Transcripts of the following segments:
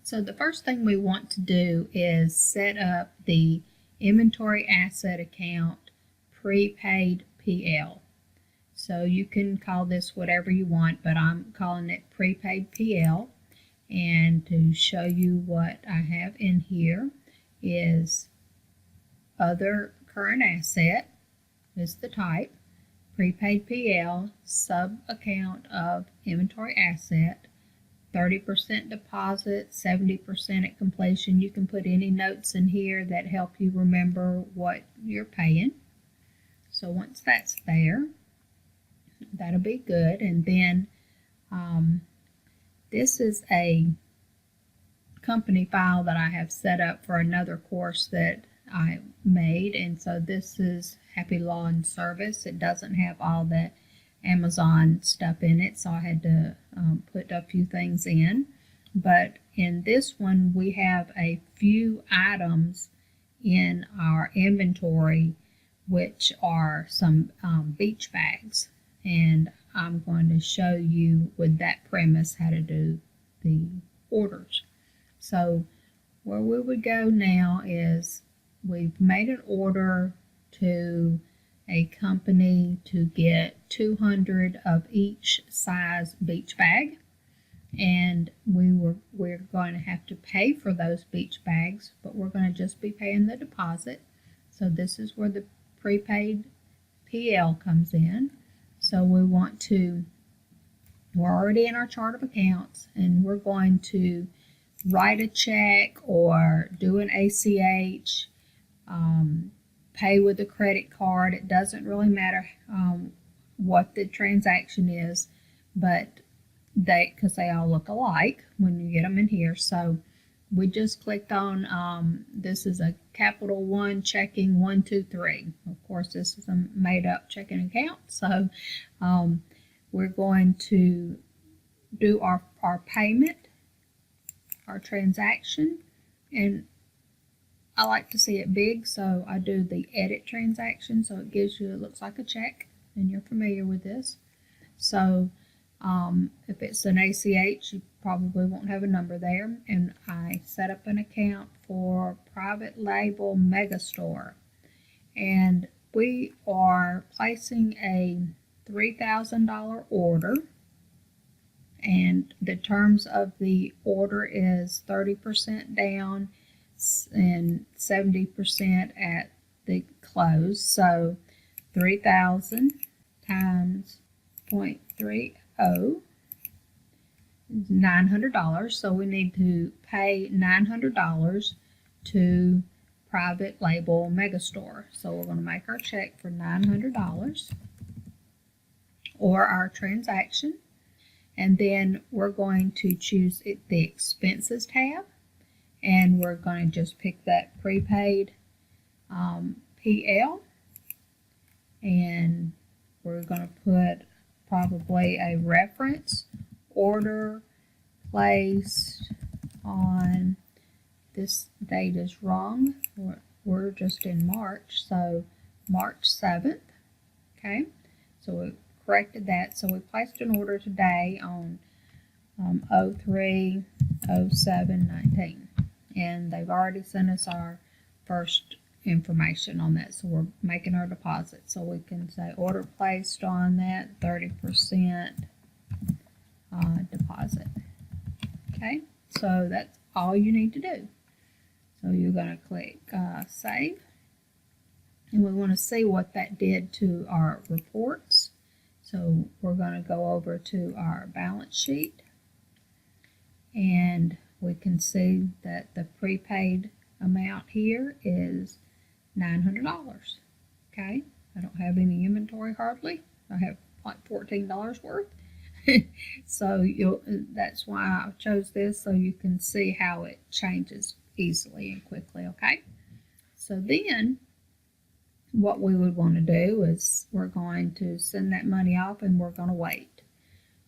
So the first thing we want to do is set up the inventory asset account prepaid PL. So you can call this whatever you want, but I'm calling it prepaid PL. And to show you what I have in here is other current asset is the type, prepaid PL, sub account of inventory asset, 30% deposit, 70% at completion. You can put any notes in here that help you remember what you're paying. So once that's there, that'll be good. And then this is a company file that I have set up for another course that I made, and so this is Happy Lawn Service. It doesn't have all the Amazon stuff in it, so I had to put a few things in. But in this one, we have a few items in our inventory, which are some beach bags, and I'm going to show you with that premise how to do the orders. So where we would go now is we've made an order to a company to get 200 of each size beach bag, and we're going to have to pay for those beach bags, but we're going to just be paying the deposit. So this is where the prepaid PL comes in. So we're already in our chart of accounts, and we're going to write a check or do an ACH, pay with a credit card. It doesn't really matter what the transaction is, but because they all look alike when you get them in here. So we just clicked on this is a Capital One checking 123. Of course, this is a made-up checking account, so we're going to do our payment, our transaction, and I like to see it big, so I do the edit transaction, so it looks like a check, and you're familiar with this. So if it's an ACH, you probably won't have a number there. And I set up an account for private label Megastore, and we are placing a $3,000 order, and the terms of the order is 30% down and 70% at the close. So 3,000 times 0.30 is $900. So we need to pay $900 to private label Megastore. So we're going to make our check for $900 or our transaction, and then we're going to choose the expenses tab, and we're going to just pick that prepaid PL, and we're going to put probably a reference order placed on, this date is wrong, we're just in March, so March 7th. Okay, so we corrected that. So we placed an order today on 03/07/19, and they've already sent us our first information on that, so we're making our deposit. So we can say order placed on that, 30% deposit. Okay, so that's all you need to do. So you're going to click save, and we want to see what that did to our reports. So we're going to go over to our balance sheet, and we can see that the prepaid amount here is $900. Okay, I don't have any inventory hardly. I have like $14 worth. So that's why I chose this, so you can see how it changes easily and quickly. Okay, so then what we would want to do is we're going to send that money off, and we're going to wait.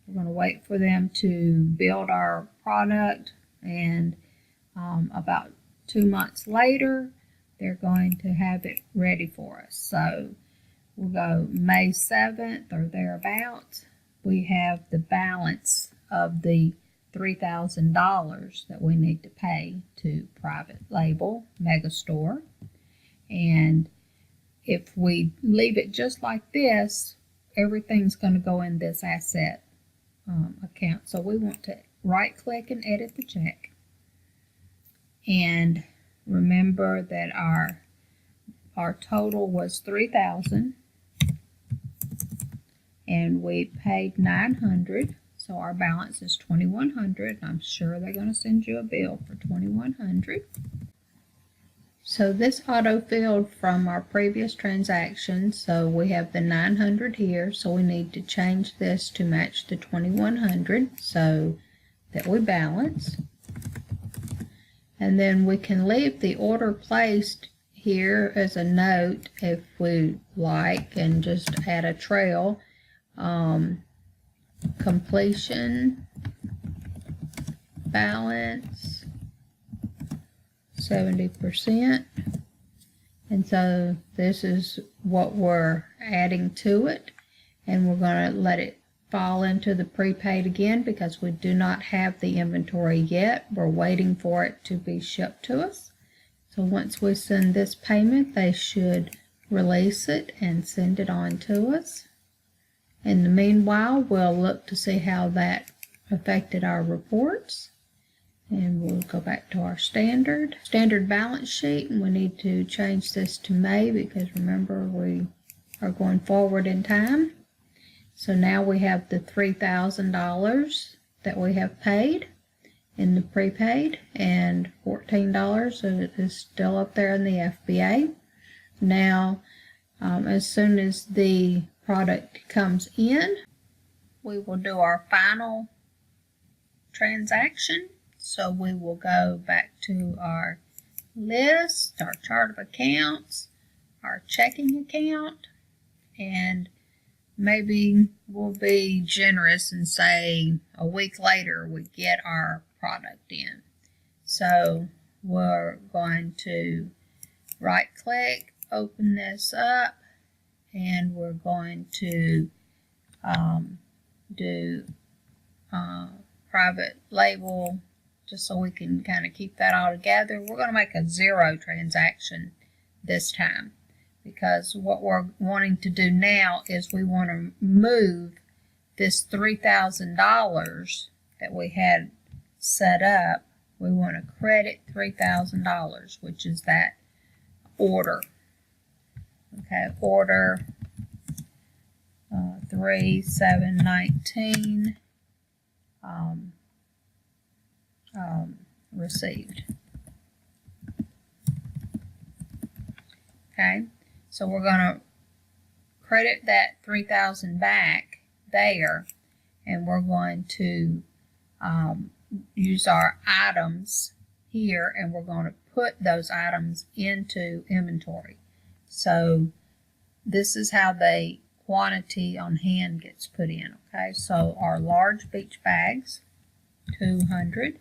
We're going to wait for them to build our product, and about 2 months later, they're going to have it ready for us. So we'll go May 7th or thereabouts. We have the balance of the $3,000 that we need to pay to private label Megastore. And if we leave it just like this, everything's going to go in this asset account. So we want to right click and edit the check. And remember that our total was $3,000 and we paid $900. So our balance is $2,100. I'm sure they're going to send you a bill for $2,100. So this auto-filled from our previous transaction, so we have the 900 here, so we need to change this to match the 2100 so that we balance. And then we can leave the order placed here as a note if we like, and just add a trail. Completion balance 70%, and so this is what we're adding to it, and we're going to let it fall into the prepaid again because we do not have the inventory yet. We're waiting for it to be shipped to us. So once we send this payment, they should release it and send it on to us. In the meanwhile, we'll look to see how that affected our reports. And we'll go back to our standard balance sheet, and we need to change this to May because remember we are going forward in time. So now we have the $3,000 that we have paid in the prepaid, and $14 is still up there in the FBA. Now, as soon as the product comes in, we will do our final transaction. So we will go back to our list, our chart of accounts, our checking account, and maybe we'll be generous and say a week later we get our product in. So we're going to right click, open this up, and we're going to do private label, just so we can kind of keep that all together. We're going to make a 0 transaction this time because what we're wanting to do now is we want to move this $3,000 that we had set up. We want to credit $3,000, which is that order. Okay, order 3/7/19 received. Okay, so we're going to credit that $3,000 back there, and we're going to use our items here, and we're going to put those items into inventory. So this is how the quantity on hand gets put in. Okay, so our large beach bags, 200.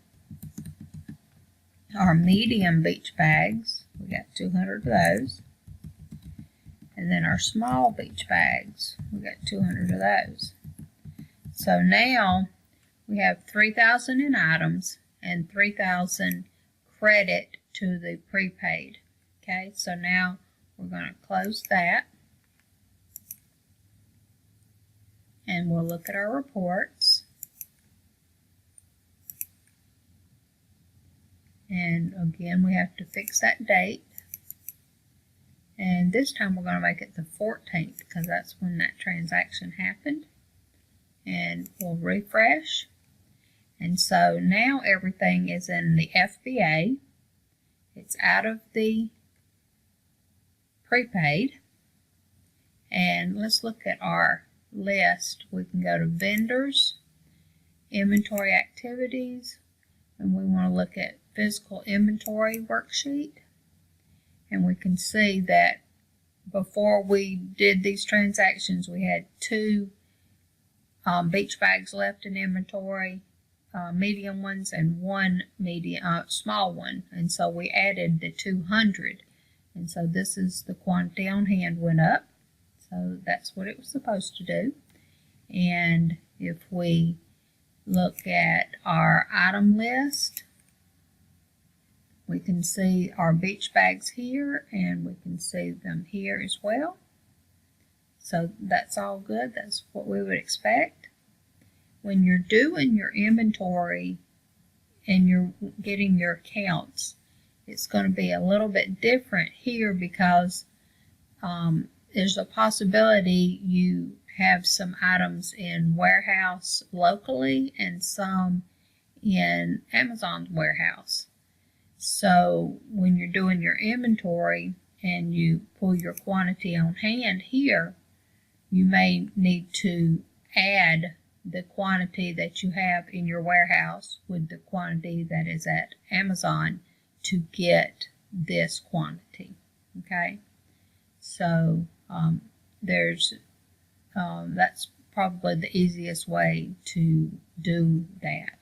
Our medium beach bags, we got 200 of those. And then our small beach bags, we got 200 of those. So now we have 3,000 in items and 3,000 credit to the prepaid. Okay, so now we're going to close that. And we'll look at our reports. And again, we have to fix that date. And this time we're going to make it the 14th because that's when that transaction happened. And we'll refresh. And so now everything is in the FBA. It's out of the prepaid. And let's look at our list. We can go to vendors, inventory activities, and we want to look at physical inventory worksheet. And we can see that before we did these transactions, we had 2 beach bags left in inventory, medium ones, and 1 small one. And so we added the 200. And so this is the quantity on hand went up. So that's what it was supposed to do. And if we look at our item list. We can see our beach bags here, and we can see them here as well. So that's all good. That's what we would expect. When you're doing your inventory and you're getting your accounts, it's going to be a little bit different here because there's a possibility you have some items in warehouse locally and some in Amazon's warehouse. So when you're doing your inventory and you pull your quantity on hand here, you may need to add the quantity that you have in your warehouse with the quantity that is at Amazon to get this quantity. Okay, so that's probably the easiest way to do that.